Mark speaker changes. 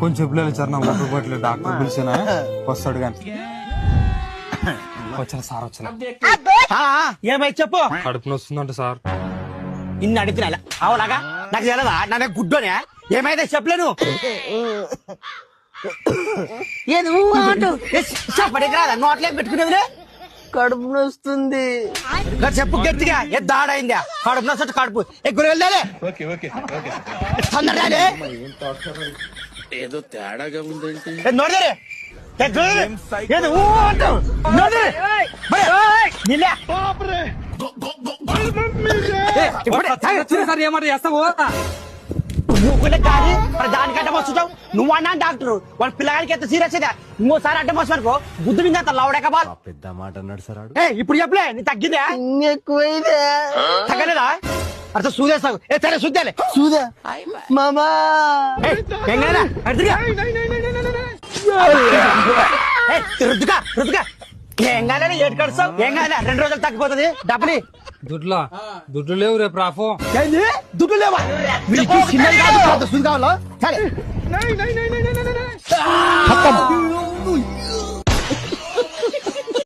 Speaker 1: కొంచెం పిల్లలు సార్ నా ఊపిరి పట్టలేదు డాక్టర్ పిలిచినా వస్తాడు కానీ వచ్చిన సార్ వచ్చిన
Speaker 2: ఏమై చెప్పు.
Speaker 1: కడుపు నొస్తుందంట సార్.
Speaker 2: ఇన్ని అడుగుతున్నా అవులాగా నాకు తెలదా నా గుడ్డోనే ఏమైతే చెప్పలేను. చెప్పడానికి రాదా నోట్లేం పెట్టుకునేదిలే.
Speaker 3: కడుపు నొస్తుంది.
Speaker 2: చెప్పు గట్టిగా ఏ దాడైందా కడుపు నొస్తు కడుపు ఎక్కువ వెళ్ళాలి తొందరగా
Speaker 3: ఏదో తేడాగా ఉందంటే
Speaker 2: నోడరే
Speaker 1: సార్ ఏమంటే చేస్తావు
Speaker 2: కానీ దానికంటే వస్తుంటావు నువ్వు అన్నా డాక్టర్ వాళ్ళ పిల్లగానికి ఎంత సీరియస్ అయితే ఇంకోసారి అంటే వస్తు వరకు బుద్ధి మీద లౌడక బాల్
Speaker 4: పెద్ద మాట అన్నాడు సార్.
Speaker 2: ఇప్పుడు చెప్పలే నీ తగ్గిందే
Speaker 3: ఎక్కువైందే.
Speaker 2: తగ్గలేదా అర్థం సూదేస్తావు సరే చూద్దాలే
Speaker 3: చూదా మామా
Speaker 2: రుద్దుగా రుద్దుగా ఏం కాలే ఏడు కడుస్తావు ఏం కాలే 2 రోజులు తగ్గిపోతుంది డబ్బులు
Speaker 1: దుడ్లు లేవు రేపు రాఫో
Speaker 2: దుడ్డు లేవా చిన్నది కాదు సూది కావాలా సరే